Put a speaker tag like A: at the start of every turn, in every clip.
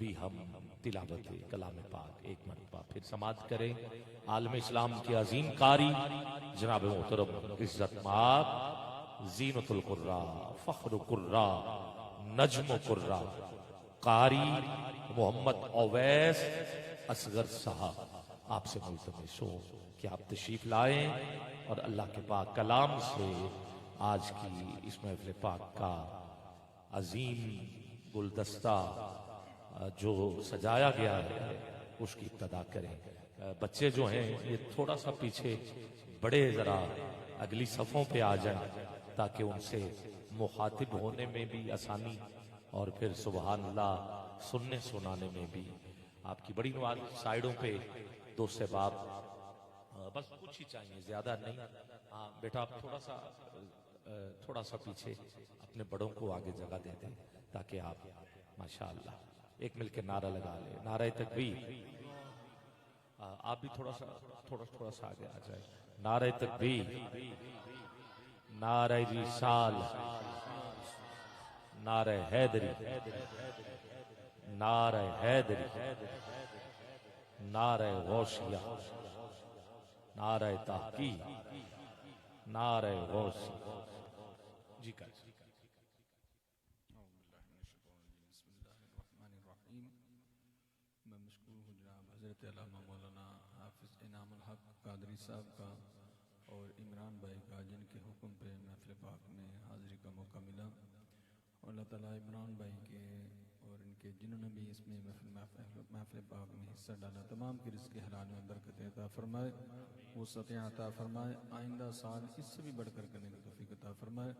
A: بھی ہم تلاوت کلام پاک ایک مرتبہ پھر سماعت کریں۔ عالم اسلام کے عظیم قاری جناب محترم عزت مآب زینت القراء فخر القراء نجم القراء قاری محمد اویس اصغر صاحب آپ سے ملتمس ہوں کہ آپ تشریف لائیں اور اللہ کے پاک کلام سے آج کی اس محفل پاک کا عظیم گلدستہ جو سجایا گیا ہے اس کی ابتدا کریں۔ بچے جو ہیں یہ تھوڑا سا پیچھے بڑے ذرا اگلی صفوں پہ آ جائیں تاکہ ان سے مخاطب ہونے میں بھی آسانی اور پھر سبحان اللہ سننے سنانے میں بھی آپ کی بڑی نواز۔ سائیڈوں پہ دو سے باپ بس کچھ ہی چاہیے زیادہ نہیں۔ ہاں بیٹا آپ تھوڑا سا پیچھے اپنے بڑوں کو آگے جگہ دے دیں تاکہ آپ ماشاءاللہ ایک مل کے نعرہ لگا لیں، نعرہ تکبیر۔ آپ بھی تھوڑا سا آگے آ جائیں۔ نعرہ تکبیر، نعرہ رسال، نعرہ حیدری، نعرہ حیدری، نعرہ غوثیہ، نعرہ تحقیق، نعرہ غوثیہ۔ جی کر
B: میں مشکور ہوں جناب حضرت علامہ مولانا حافظ انعام الحق قادری صاحب کا اور عمران بھائی کا جن کے حکم پہ محفل پاک میں حاضری کا موقع ملا، اور اللہ تعالیٰ عمران بھائی کے اور ان کے جنہوں نے بھی اس میں محفل پاک میں حصہ ڈالا تمام کی رزق حلال میں برکت عطا فرمائے، وسعت عطا فرمائے، آئندہ سال اس سے بھی بڑھ کر کرنے کی توفیق عطا فرمائے۔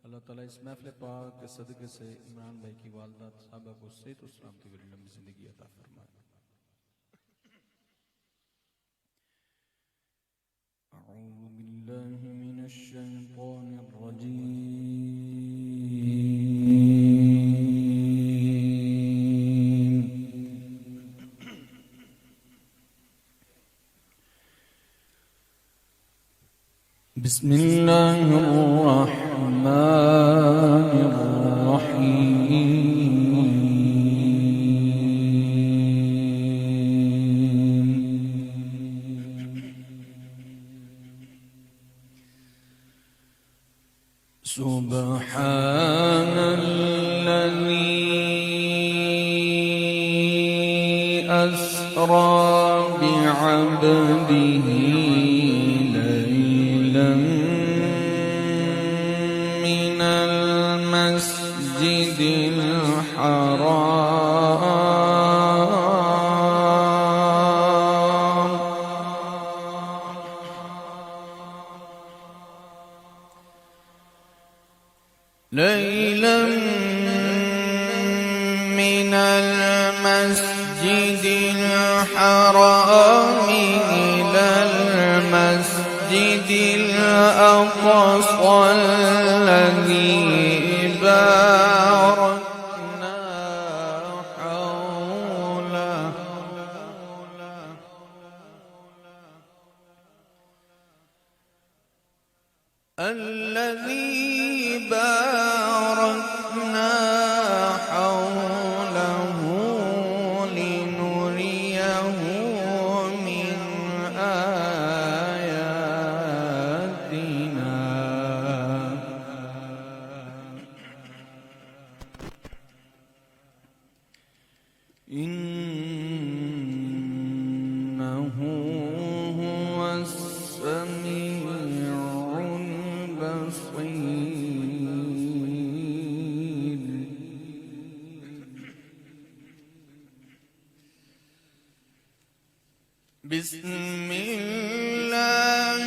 B: اللہ تعالیٰ اس محفل پاک کے صدقے سے عمران بھائی کی والدہ صاحبہ کو صحت و سلامتی والی لمبی زندگی عطا فرمائے۔ اعوذ باللہ من الشیطان الرجیم، بسم اللہ الرحمن الرحیم، سبحان الذی اسری بعبدہ لیلا من المسجد الحرام لیلا من المسجد الحرام إلى المسجد الأقصى الذي باركنا حوله الذي باركنا حوله لنريه من آياتنا إنه هو السميع البصير۔ بسم الله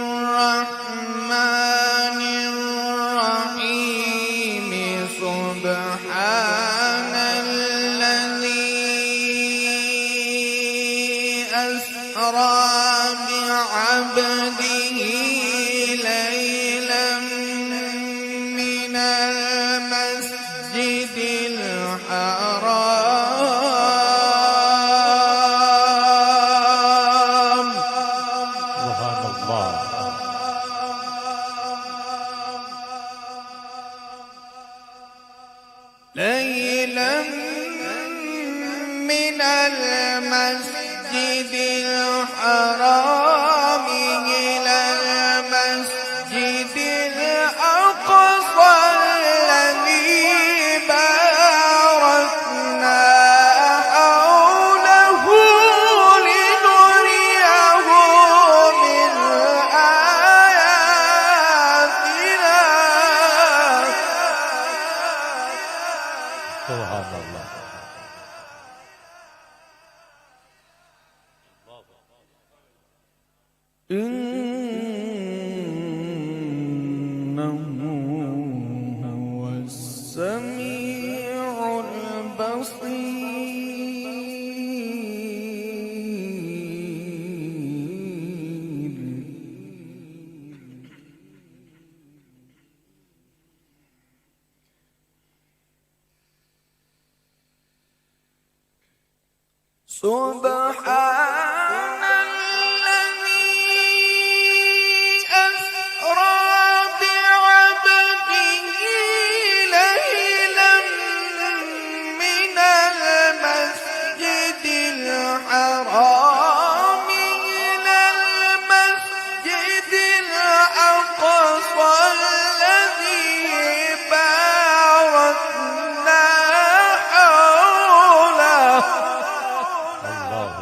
B: الرحمن الرحيم، سبحان الذي أسرى بعبده ليلا من المسجد الحرام
A: سبحان اللہ
B: ليلا
C: من المسجد الحرام إلى المسجد الأقصى الذي باركنا حوله لنريه من آياتنا.
A: سبحان اللہ.
C: إنه هو السميع البصير. سبحان الذي أسرى بعبده ليلا من المسجد الحرام إلى المسجد الأقصى الذي باركنا حوله.
A: اللہ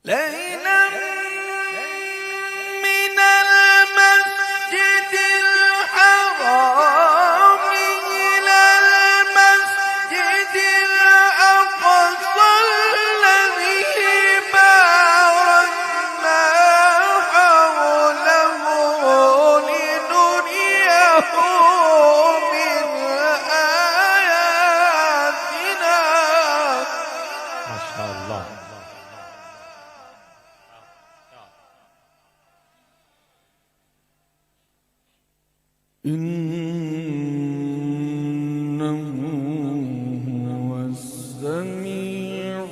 C: ليلا من المسجد الحرام إلى المسجد الأقصى الذي باركنا حوله لنريه من آياتنا.
A: ماشاء اللہ.
C: إنه هو السميع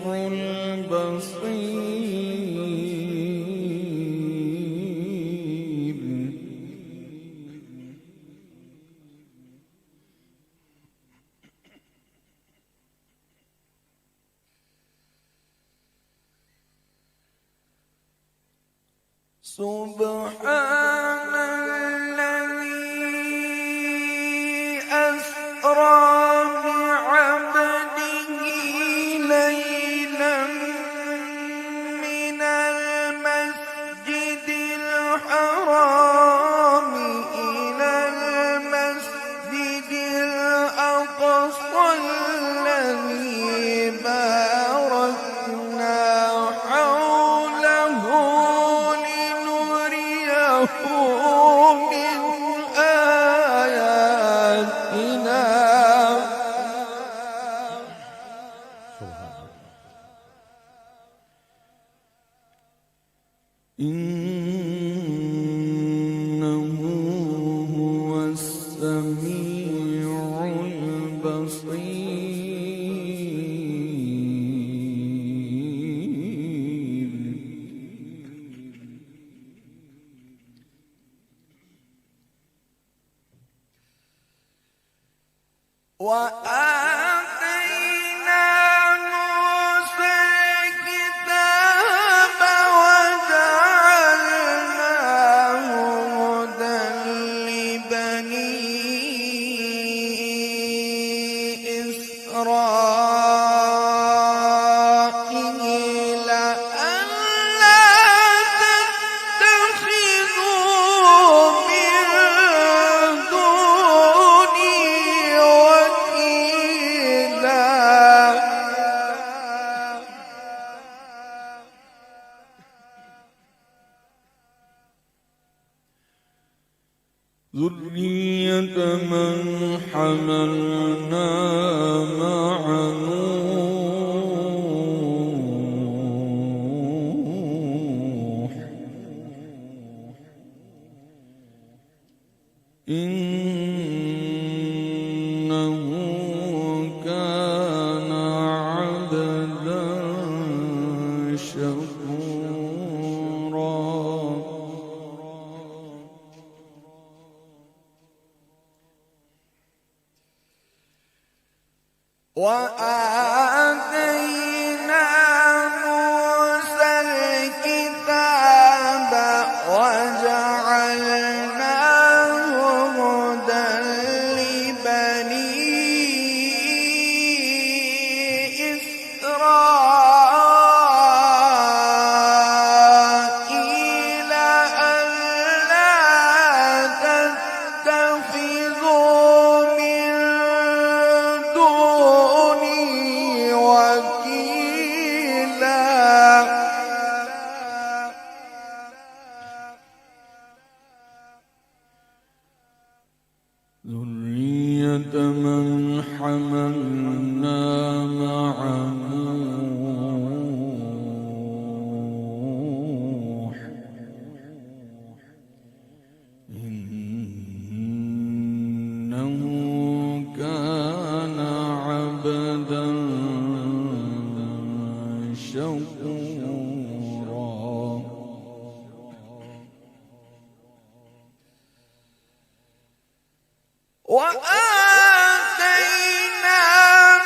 C: البصير. سبحان الذي أسرى بعبده ليلا من المسجد الحرام إلى المسجد الأقصى الذي باركنا حوله لنريه من آياتنا. إنه هو السميع البصير. وآتينا موسى الكتاب وجعلناه هدى لبني إسرائيل ألا تتخذوا من دوني وكيلا. ذرية من حملنا مع نوح إنه كان عبدا شكورا.
D: وآتينا موسى الكتاب وجعلناه هدى لبني إسرائيل ألا تتخذوا من دوني وكيلا
C: ذرية من حملنا مع نوح إنه كان عبدا شكورا
D: وآتينا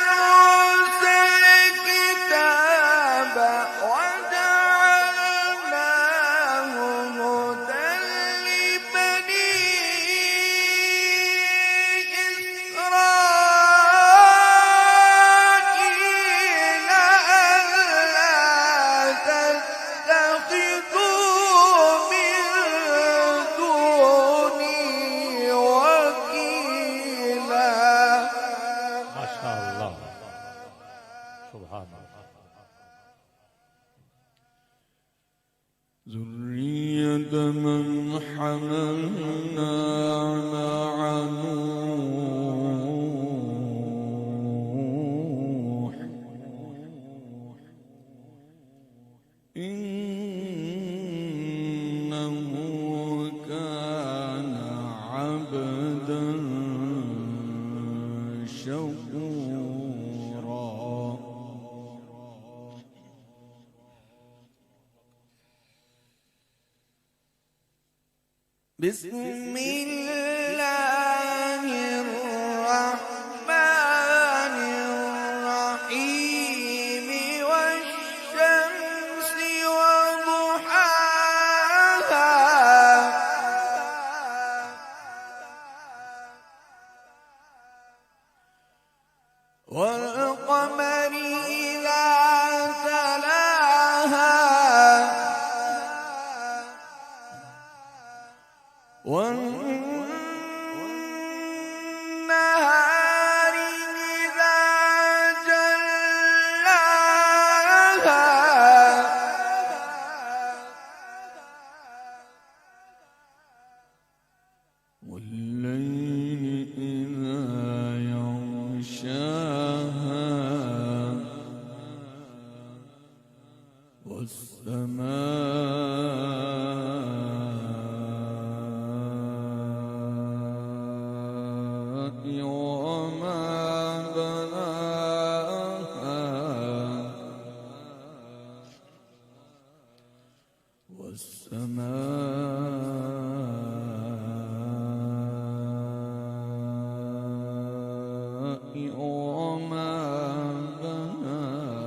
D: موسى الكتاب وجعلناه هدى لبني إسرائيل ألا تتخذوا من دوني وكيلا
A: ماشاءاللہ سبحان اللہ
C: ذرية من حملنا مع نوح إنه كان عبدا شكورا
D: بسم الله الرحمن الرحيم والشمس وضحاها والقمر إذا تلاها والنهار إذا جلاها
C: والليل إذا يغشاها والسماء وما بناها والسماء وما بناها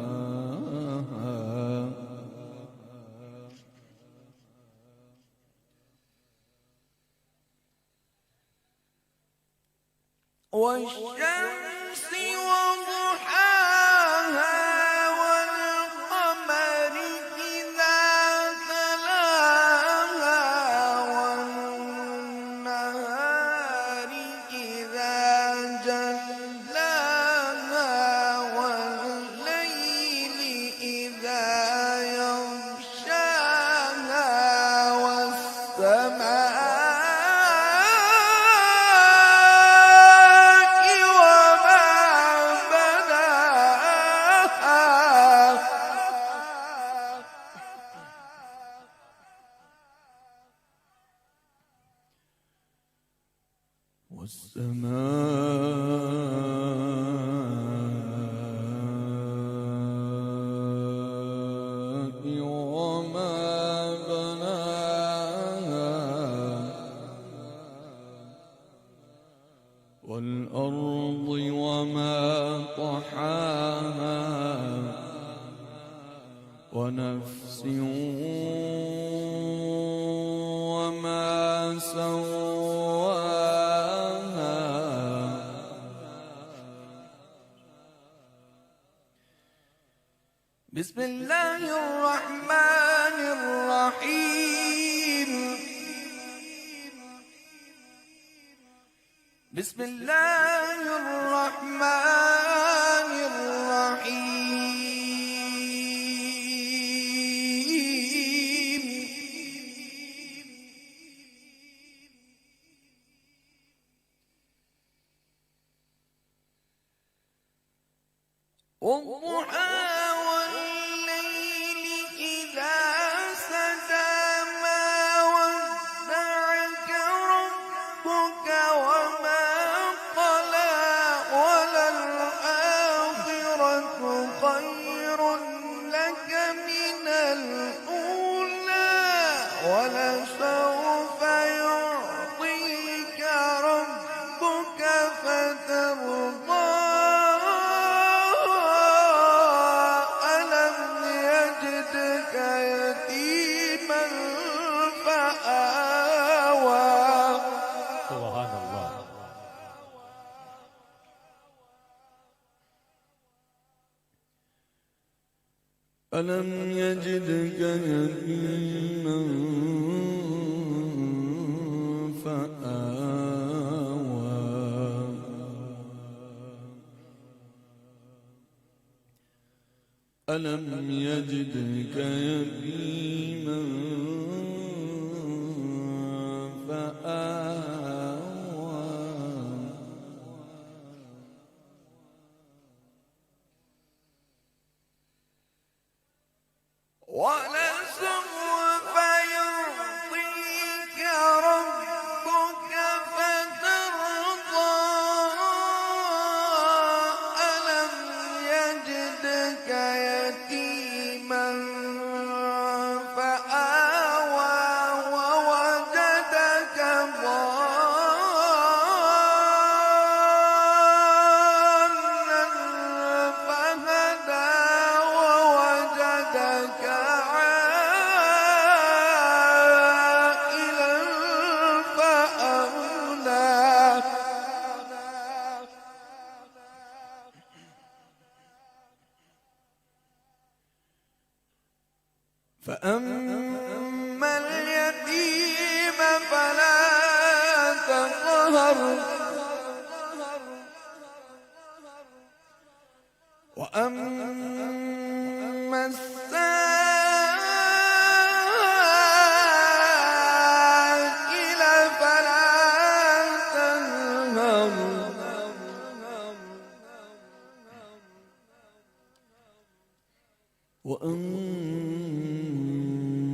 D: والشمس وضحاها والقمر إذا تلاها والنهار إذا جلاها والليل إذا يغشاها والسماء
C: والسماء وما بناها والأرض وما طحاها ونفس وما سواها
D: بسم الله الرحمن الرحيم بسم الله الرحمن الرحيم والضحى والليل إذا سجى ما ودعك ربك وما قلى وللآخرة خير لك من الأولى ولسوف يعطيك ربك فترضى ألم يجدك يتيما فآوى
A: سبحان اللہ.
C: ألم يجدك يتيما فآوى ألم يجدك يتيما فآوى
D: ولسوف يعطيك ربك فترضى ألم يجدك يتيما فآوى ووجدك ضالا فهدى ووجدك عائلا فأغنى فأما اليتيم فلا تقهر وأما السائل فلا تنهر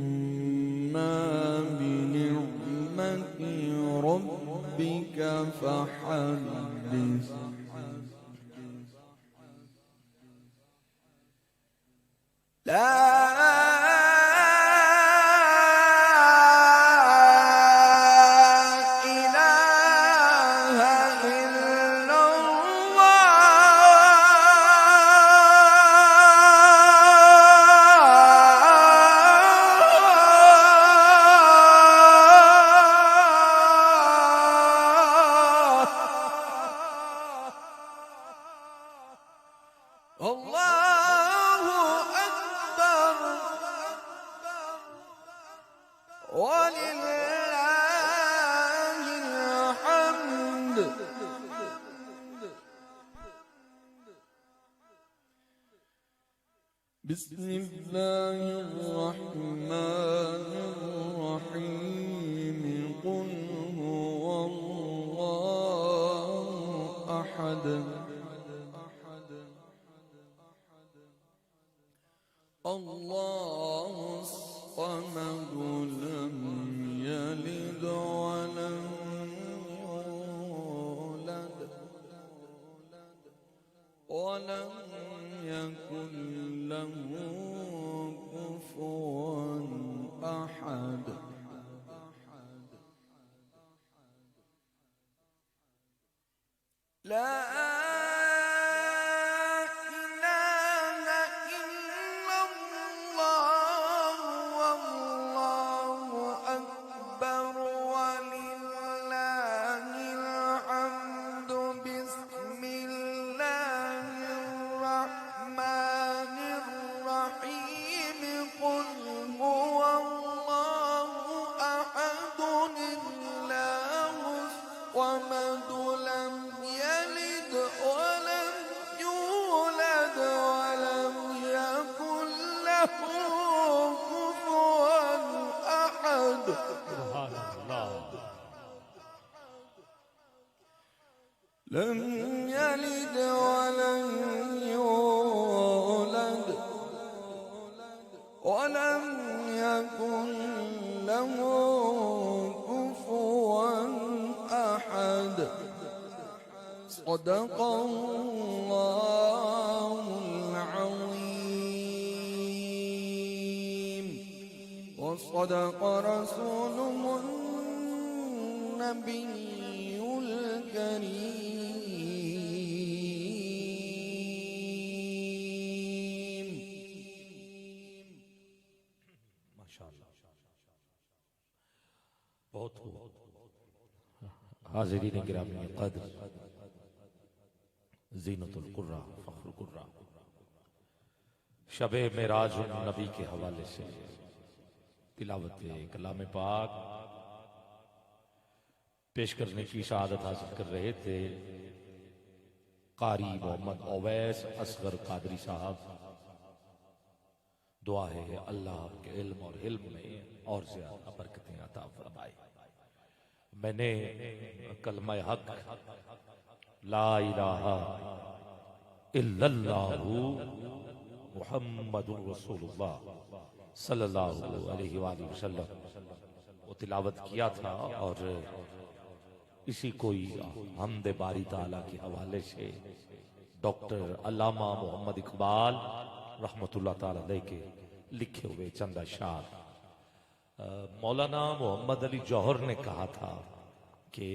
C: وأما بنعمة ربك فحدث
D: لا إله إلا الله الله أكبر ولله الحمد
C: بسم الله الرحمن الرحيم قل هو الله أحد الله الصمد لم يلد ولم يولد ولم يكن له كفوا أحد
D: لا إله إلا الله والله أكبر ولله الحمد بسم الله الرحمن الرحيم قل هو الله أحد الله الصمد لم يلد ولم يولد ولم يكن له كفوا أحد
A: سبحان اللہ.
D: لم يلد ولم يولد ولم يكن له كفوا أحد. صدق الله العظيم وصدق رسوله النبي الكريم.
A: ماشاءاللہ بہت خوب. حاضرین گرامی قدر، زینت القرہ فخر القرہ شب معراج النبی کے حوالے سے تلاوت کلام پاک پیش کرنے کی سعادت حاصل کر رہے تھے قاری محمد اویس اصغر قادری صاحب. دعا ہے اللہ آپ کے علم اور علم میں اور زیادہ برکتیں عطا فرمائے. میں نے کلمہ حق لا الہ الا اللہ محمد رسول اللہ صلی اللہ علیہ وآلہ وسلم وہ تلاوت کیا تھا، اور اسی کوئی حمد باری تعالیٰ کے حوالے سے ڈاکٹر علامہ محمد اقبال رحمت اللہ تعالیٰ علیہ کے لکھے ہوئے چند اشعار. مولانا محمد علی جوہر نے کہا تھا کہ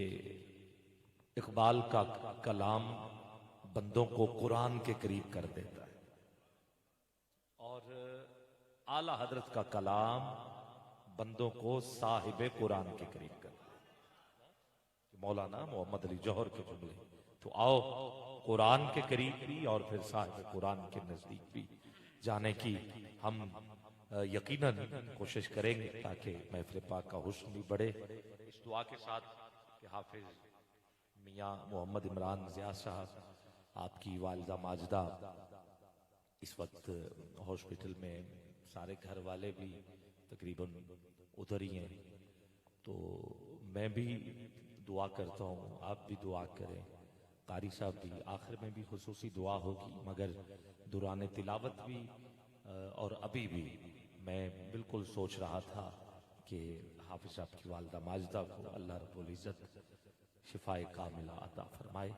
A: اقبال کا کلام بندوں کو قرآن کے قریب کر دیتا ہے، اور اعلیٰ حضرت کا کلام بندوں کو صاحب قرآن کے قریب کرتا ہے. مولانا محمد علی جوہر کے جملے. تو آؤ قرآن کے قریب بھی اور پھر صاحب قرآن کے نزدیک بھی جانے کی ہم یقیناً کوشش کریں گے تاکہ محفل پاک کا حسن بھی بڑھے. اس دعا کے ساتھ کہ حافظ میاں محمد عمران ضیاء صاحب، آپ کی والدہ ماجدہ اس وقت ہاسپٹل میں، سارے گھر والے بھی تقریباً ادھر ہی ہیں. تو میں بھی دعا کرتا ہوں، آپ بھی دعا کریں، قاری صاحب بھی. آخر میں بھی خصوصی دعا ہوگی، مگر دوران تلاوت بھی اور ابھی بھی میں بالکل سوچ رہا تھا کہ حافظ صاحب کی والدہ ماجدہ کو اللہ رب العزت شفاء کاملہ عطا فرمائے.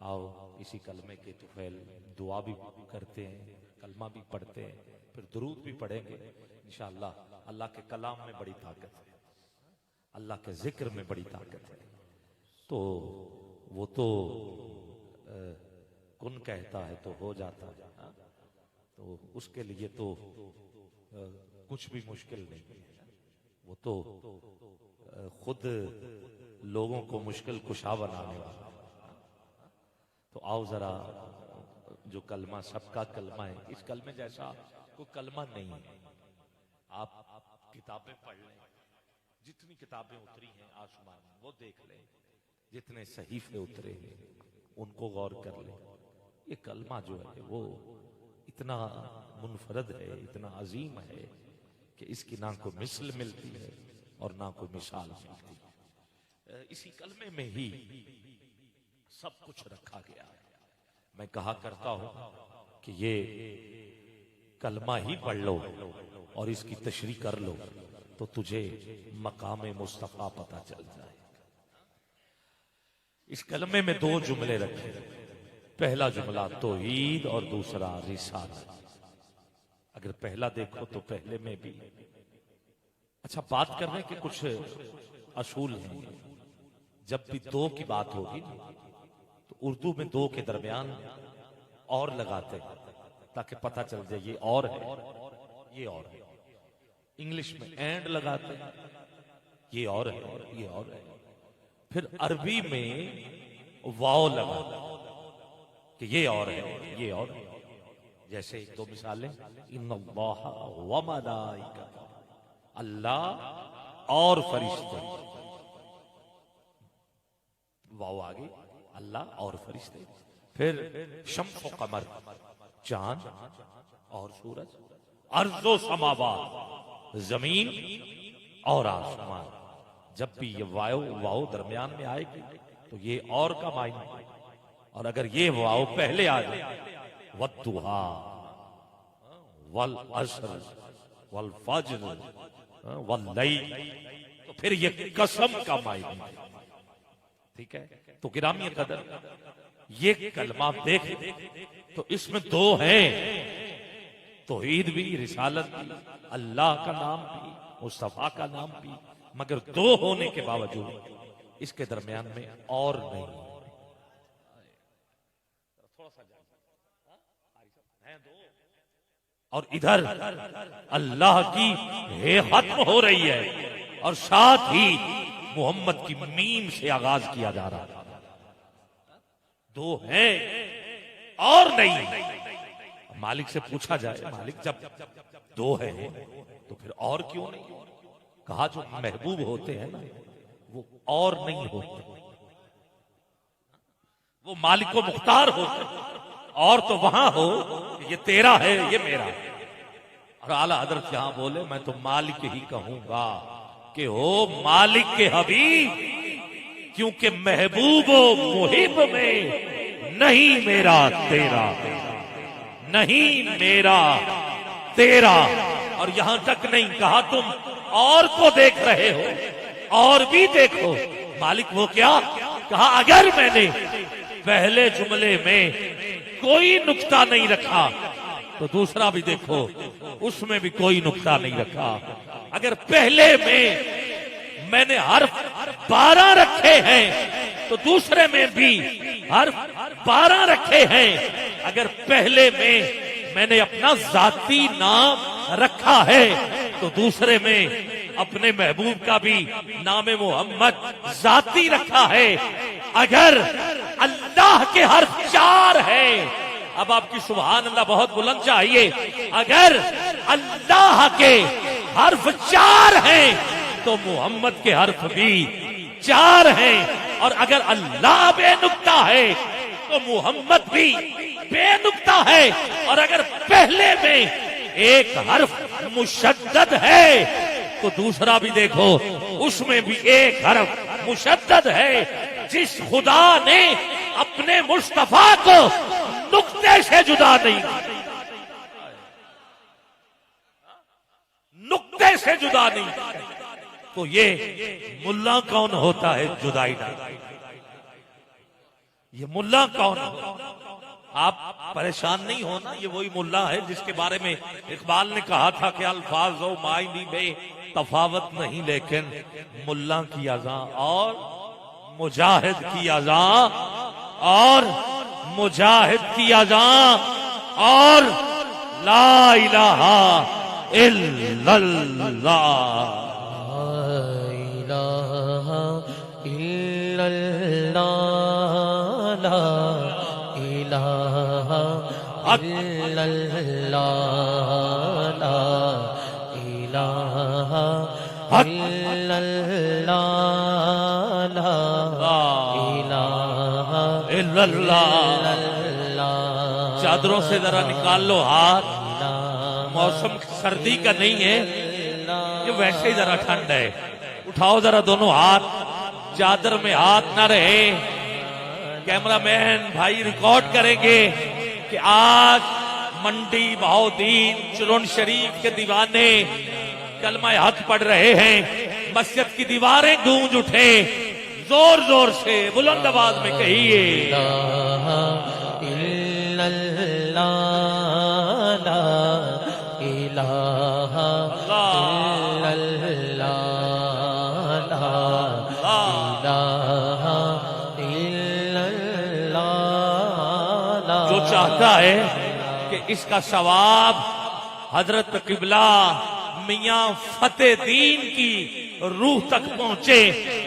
A: آؤ اسی کلمے کے طفیل دعا بھی کرتے ہیں، کلمہ بھی پڑھتے ہیں، پھر درود بھی پڑھیں گے انشاءاللہ. اللہ کے کلام میں بڑی طاقت ہے، اللہ کے ذکر میں بڑی طاقت ہے. تو وہ تو کن کہتا ہے تو ہو جاتا ہے، تو اس کے لیے تو کچھ بھی مشکل نہیں ہے. وہ تو خود لوگوں کو مشکل کشا بنانے والا. تو آؤ ذرا جو کلمہ سب کا کلمہ ہے، اس کلمے جیسا کوئی کلمہ نہیں ہے. آپ کتابیں پڑھ لیں، جتنی کتابیں اتری ہیں آسمان میں وہ دیکھ لیں، جتنے صحیفے اترے ہیں ان کو غور کر لیں. یہ کلمہ جو ہے وہ اتنا منفرد ہے، اتنا عظیم ہے کہ اس کی نہ کوئی مثل ملتی ہے اور نہ کوئی مثال ملتی ہے. اسی کلمے میں ہی سب کچھ رکھا گیا ہے. میں کہا کرتا ہوں کہ یہ کلمہ ہی پڑھ لو اور اس کی تشریح کر لو تو تجھے مقام مصطفیٰ پتہ چل جائے. اس کلمے میں دو جملے رکھے، پہلا جملہ توحید اور دوسرا رسالت. اگر پہلا دیکھو تو پہلے میں بھی اچھا بات کرنے کے کچھ اصول ہیں. جب بھی دو کی بات ہوگی تو اردو میں دو کے درمیان اور لگاتے ہیں تاکہ پتہ چل جائے یہ اور ہے یہ اور ہے. انگلش میں اینڈ لگاتے ہیں یہ اور ہے یہ اور ہے. پھر عربی میں واو لگاتے ہیں کہ یہ اور ہے یہ اور ہے. جیسے ایک دو مثالیں ان اللہ و ملائکۃہ، اللہ اور فرشتے، واو آگے اللہ اور فرشتے. پھر شمس و قمر، چاند اور سورج، ارض و سماوات، زمین اور آسمان. جب بھی یہ واو درمیان میں آئے گی تو یہ اور کا معنی. اور اگر یہ واو پہلے آ جائے والضحا والعصر والفجر واللیل تو پھر یہ قسم کا معنی. ٹھیک ہے؟ تو گرامی قدر یہ کلمہ دیکھ تو اس میں دو ہیں، توحید بھی، رسالت بھی، اللہ کا نام بھی، مصطفیٰ کا نام بھی، مگر دو ہونے کے باوجود اس کے درمیان میں اور نہیں. اور ادھر اللہ کی ہے ختم ہو رہی ہے اور ساتھ ہی محمد کی میم سے آغاز کیا جا رہا ہے. دو ہیں اور نہیں. مالک سے پوچھا جائے مالک جب دو ہیں تو پھر اور کیوں نہیں؟ کہا جو محبوب ہوتے ہیں نا وہ اور نہیں ہوتے، وہ مالک و مختار ہوتے ہیں. اور تو وہاں ہو یہ تیرا ہے یہ میرا ہے. اور اعلیٰ حضرت یہاں بولے میں تو مالک ہی کہوں گا کہ ہو مالک کے حبیب، کیونکہ محبوب و محب میں نہیں میرا تیرا، نہیں میرا تیرا. اور یہاں تک نہیں کہا تم اور کو دیکھ رہے ہو اور بھی دیکھو. مالک وہ کیا کہا؟ اگر میں نے پہلے جملے میں کوئی نقطہ نہیں رکھا تو دوسرا بھی دیکھو اس میں بھی کوئی نقطہ نہیں رکھا. اگر پہلے میں نے حرف 12 رکھے ہیں تو دوسرے میں بھی حرف 12 رکھے ہیں. اگر پہلے میں نے اپنا ذاتی نام رکھا ہے تو دوسرے میں اپنے محبوب کا بھی نام محمد ذاتی رکھا ہے. اگر اللہ کے حرف 4 ہیں، اب آپ کی سبحان اللہ بہت بلند چاہیے، اگر اللہ کے حرف 4 ہیں تو محمد کے حرف بھی 4 ہیں. اور اگر اللہ بے نقطہ ہے تو محمد بھی بے نقطہ ہے. اور اگر پہلے میں ایک حرف مشدد ہے تو دوسرا بھی دیکھو اس میں بھی ایک حرف مشدد ہے. جس خدا نے اپنے مصطفیٰ کو نقطے سے جدا نہیں، نقطے سے جدا نہیں، تو یہ ملا کون ہوتا ہے جدائی نہ؟ یہ ملا کون ہوتا؟ آپ پریشان نہیں ہونا، یہ وہی ملا ہے جس کے بارے میں اقبال نے کہا تھا کہ الفاظ و معنی میں تفاوت نہیں، لیکن ملا کی اذان اور مجاہد کی اذان اور مجاہد کی اذان اور لا الہ الا اللہ،
E: لا الہ الا اللہ، لا الہ الا اللہ، لا الہ الا اللہ،
A: الا اللہ. چادروں سے ذرا نکال لو ہاتھ، موسم سردی کا نہیں ہے، یہ ویسے ہی ذرا ٹھنڈ ہے. اٹھاؤ ذرا دونوں ہاتھ، چادر میں ہاتھ نہ رہے. کیمرہ مین بھائی ریکارڈ کریں گے کہ آج منڈی بہاؤدین چرن شریف کے دیوانے کلمہ حق پڑھ رہے ہیں. مسجد کی دیواریں گونج اٹھے، زور زور سے بلند آواز میں کہیے
E: الا اللہ، لا الہ الا اللہ، لا الہ الا اللہ،
A: وہ چاہتا ہے کہ اس کا ثواب حضرت قبلہ میاں فتح دین کی روح تک پہنچے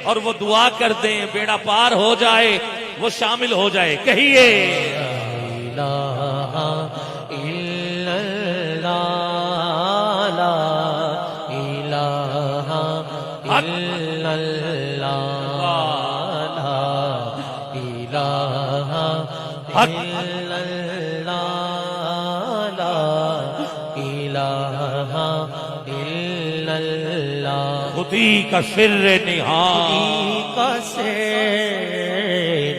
A: اور وہ دعا کر دیں، بیڑا پار ہو جائے، وہ شامل ہو جائے. کہیے
E: الہ الا اللہ، لا الہ الا اللہ، لا الہ الا اللہ، لا الہ الا اللہ.
A: خودی کا سر نہاں،
E: خودی کا سر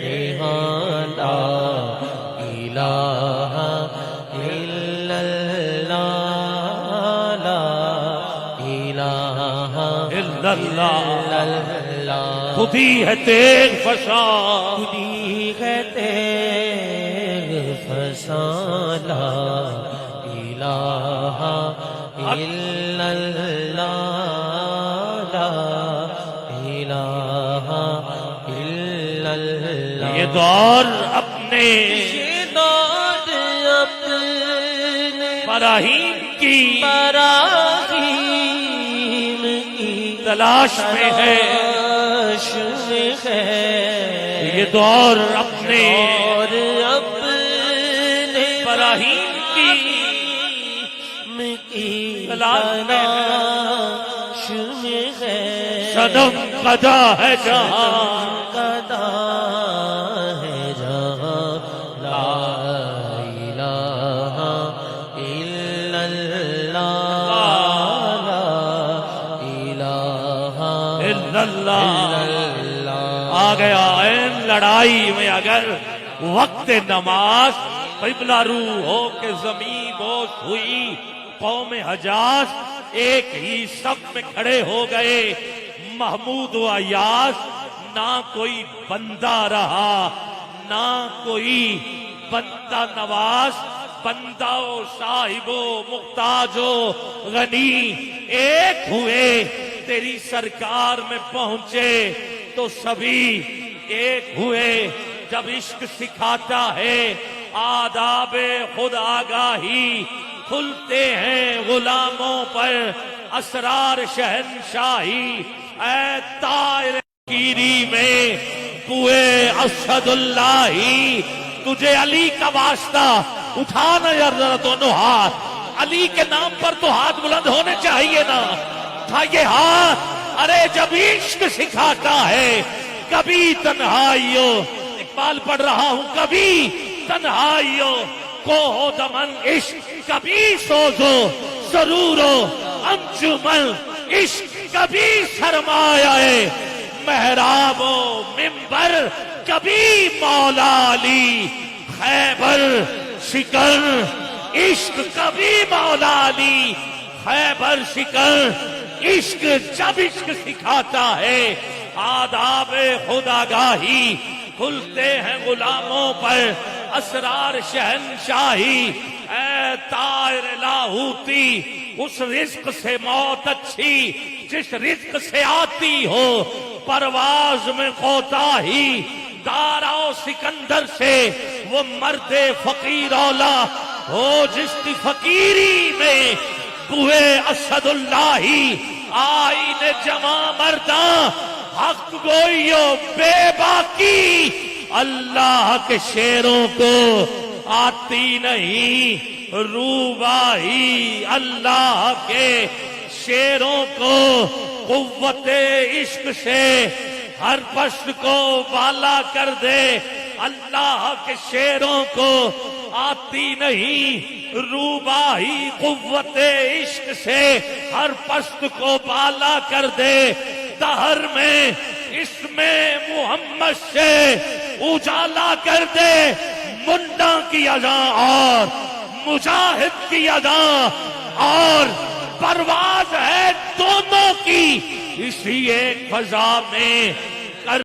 E: نہاں، لا الہ الا اللہ، لا الہ
A: الا اللہ.
E: اللہ.
A: خودی ہے تیغ فشاں،
E: خودی ہے تیغ فشاں، لا الہ الا اللہ، لا الہ الا اللہ.
A: یہ دور اپنے
E: یہ دور اپنے
A: براہیم کی
E: براہیم کی
A: تلاش میں ہے.
E: تلاش میں ہے.
A: یہ دور اپنے
E: اور اپنے
A: براہیم کی تلاش میں ہے.
E: تلاش میں ہے.
A: صنم قدا ہے جہاں،
E: قدا ہے جہاں، لا الہ الا اللہ، لا الہ
A: الا اللہ.
E: اللہ.
A: آ گیا این لڑائی میں اگر وقت نماز، قبلہ رو ہو کے زمین بوس ہوئی. قوم حجاز ایک ہی صف میں کھڑے ہو گئے. محمود و ایاز نہ کوئی بندہ رہا، نہ کوئی بندہ نواز. بندہ و صاحب و محتاج و غنی ایک ہوئے. تیری سرکار میں پہنچے تو سبھی ایک ہوئے. جب عشق سکھاتا ہے آداب خود آگاہی، کھلتے ہیں غلاموں پر اسرار شہنشاہی. اے طائر کیری میں بوئے اسد اللہ، تجھے علی کا واسطہ اٹھانا یا ذرا دونوں ہاتھ. علی کے نام پر تو ہاتھ بلند ہونے چاہیے نا. اٹھائیے ہاتھ. ارے جب عشق سکھاتا ہے کبھی تنہائیوں، اقبال پڑھ رہا ہوں، کبھی تنہائیوں کو ہو دمن عشق، کبھی سوزو سرورو انجمن عشق، کبھی سرمایہ محراب و منبر، کبھی مولا علی خیبر شکر عشق، کبھی مولا علی خیبر شکر عشق. جب عشق سکھاتا ہے آداب خودآگاہی، کھلتے ہیں غلاموں پر اسرار شہنشاہی. اے طائر لاہوتی، اس رزق سے موت اچھی جس رزق سے آتی ہو پرواز میں کوتاہی. دارا و سکندر سے وہ مرد فقیر اولا ہو جس کی فقیری میں بوئے اسد اللہ. آئین جمع مرداں حق گوئیو بے باکی، اللہ کے شیروں کو آتی نہیں روباہی. اللہ کے شیروں کو قوت عشق سے ہر پشت کو بالا کر دے. اللہ کے شیروں کو آتی نہیں روباہی، قوت عشق سے ہر پشت کو بالا کر دے. دہر میں اسم محمد سے اجالا کر دے. منڈا کی اذان اور مجاہد کی اذان اور پرواز ہے دونوں کی اسی ایک فضا میں.